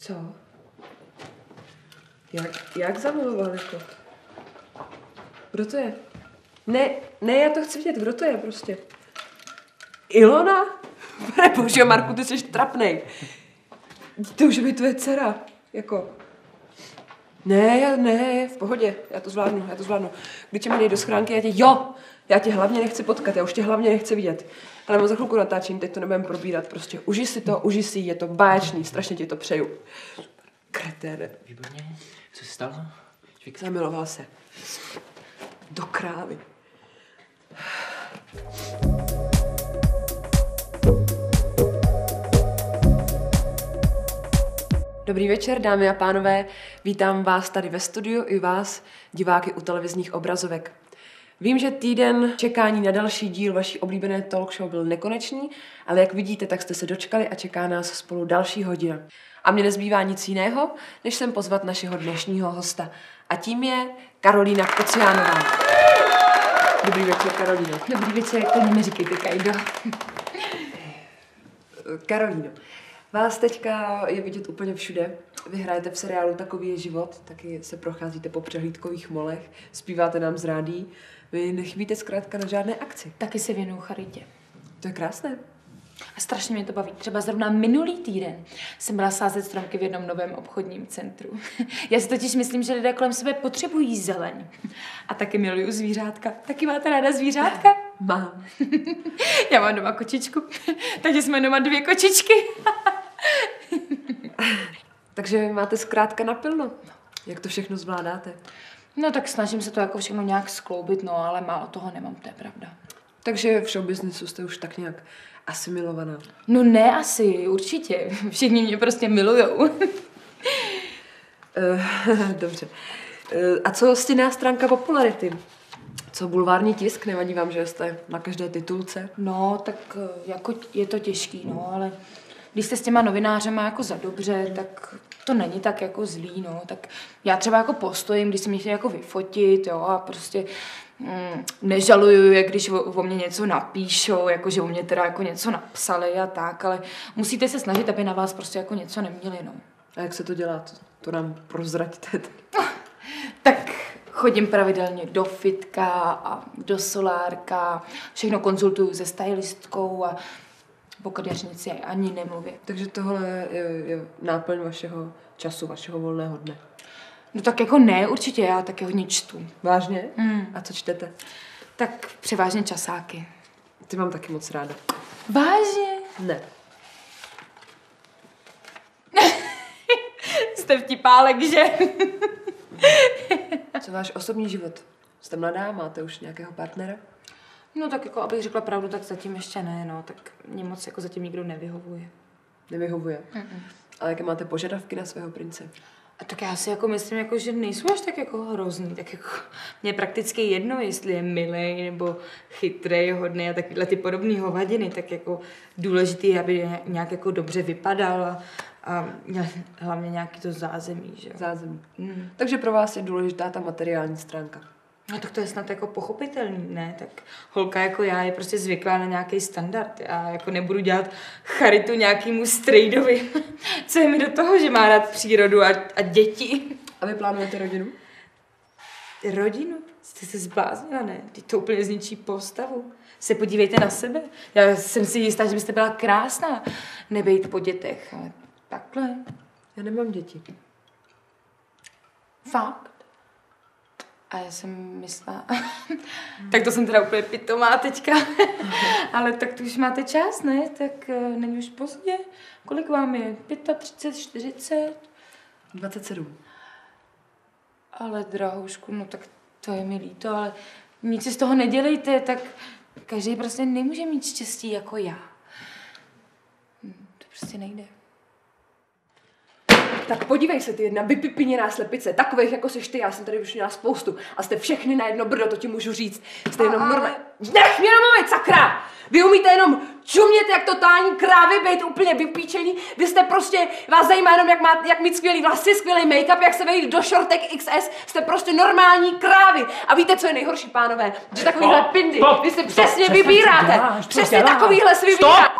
Co? Jak zamiloval jako? Kdo to je? Ne, já to chci vidět, kdo to je prostě. Ilona? Bože, Marku, ty jsi trapnej. To už by tvoje dcera, jako. Ne, v pohodě, já to zvládnu. Když tě mi dej do schránky, já tě hlavně nechci potkat, já už tě hlavně nechci vidět. Ale mám za chvilku natáčení, teď to nebudeme probírat, prostě užij si, je to báječný, strašně ti to přeju. Kreténe. Výborně, co se stalo? Zamiloval se. Do krávy. Dobrý večer, dámy a pánové. Vítám vás tady ve studiu i vás, diváky u televizních obrazovek. Vím, že týden čekání na další díl vaší oblíbené talk show byl nekonečný, ale jak vidíte, tak jste se dočkali a čeká nás spolu další hodina. A mně nezbývá nic jiného, než sem pozvat našeho dnešního hosta. A tím je Karolína Kociánová. Dobrý večer, Karolíno. Dobrý večer, to mi říkejte, Kajdo. Karolíno, vás teďka je vidět úplně všude. Vy hrajete v seriálu Takový je život, taky se procházíte po přehlídkových molech, zpíváte nám z rádií. Vy nechybíte zkrátka na žádné akci. Taky se věnuju charitě. To je krásné. A strašně mě to baví. Třeba zrovna minulý týden jsem byla sázet stromky v jednom novém obchodním centru. Já si totiž myslím, že lidé kolem sebe potřebují zeleň. A taky miluju zvířátka. Taky máte ráda zvířátka? Mám. Já mám doma kočičku, takže jsme doma 2 kočičky. Takže máte zkrátka napilno. Jak to všechno zvládáte? No tak snažím se to jako všechno nějak skloubit, no ale málo toho nemám, to je pravda. Takže v showbiznesu jste už tak nějak asimilovaná. No ne asi, určitě. Všichni mě prostě milujou. Dobře. A co stinná stránka popularity? Co bulvární tisk? Nevadí vám, že jste na každé titulce? No, tak jako je to těžký, no, ale když jste s těma novinářema jako za dobře, tak to není tak jako zlý, no, tak já třeba jako postojím, když si mě chtějí jako vyfotit, jo, a prostě nežaluju, jak když o mě něco napíšou, jako že o mě teda jako něco napsali a tak, ale musíte se snažit, aby na vás prostě jako něco neměli, no. A jak se to dělá? To nám prozraďte. Tak chodím pravidelně do fitka a do solárka, všechno konzultuju se stylistkou a po kadeřnici ani nemluvím. Takže tohle je náplň vašeho času, vašeho volného dne. No tak jako ne, určitě, já taky hodně čtu. Vážně? A co čtete? Tak převážně časáky. Ty mám taky moc ráda. Vážně? Ne. Jste vtipálek, že? Co váš osobní život? Jste mladá, máte už nějakého partnera? No tak jako, abych řekla pravdu, tak zatím ještě ne, no, tak mě moc jako zatím nikdo nevyhovuje. Nevyhovuje? Ale jaké máte požadavky na svého prince? A tak já si jako myslím, jako, že nejsou až tak jako hrozný, tak jako mě je prakticky jedno, jestli je milej nebo chytrej, hodnej a takovýhle ty podobný hovadiny, tak jako důležitý je, aby nějak jako dobře vypadal a hlavně nějaký to zázemí, že jo. Zázemí. Takže pro vás je důležitá ta materiální stránka. No tak to je snad jako pochopitelný, ne? Tak holka jako já je prostě zvyklá na nějaký standard. Já jako nebudu dělat charitu nějakému strejdovi. Co je mi do toho, že má rád přírodu a děti? A vy plánujete rodinu? Rodinu? Jste se zbláznila, ne? Teď to úplně zničí postavu. Se podívejte na sebe. Já jsem si jistá, že byste byla krásná. Nebejt po dětech, ale takhle. Já nemám děti. Fakt? A já jsem myslela, tak to jsem teda úplně pitomá teďka, ale tak to už máte čas, ne? Tak není už pozdě. Kolik vám je? 35, 40? 27. Ale drahoušku, no tak to je mi líto, ale nic si z toho nedělejte, tak každý prostě nemůže mít štěstí jako já. To prostě nejde. Tak podívej se, ty jedna vypipiněná slepice, takových jako seš ty, já jsem tady už měla spoustu a jste všechny na jedno brdo, to ti můžu říct. Jste jenom normální. Nech mě domluvit, sakra! Vy umíte jenom čumět jak totální krávy, být úplně vypíčený, vy jste prostě, vás zajímá jenom jak mít skvělý vlasy, skvělý make-up, jak se vejít do šortek XS, jste prostě normální krávy. A víte, co je nejhorší, pánové? Že takovýhle pindy, vy si přesně vybíráte. Přesně takovýhle si vybíráte.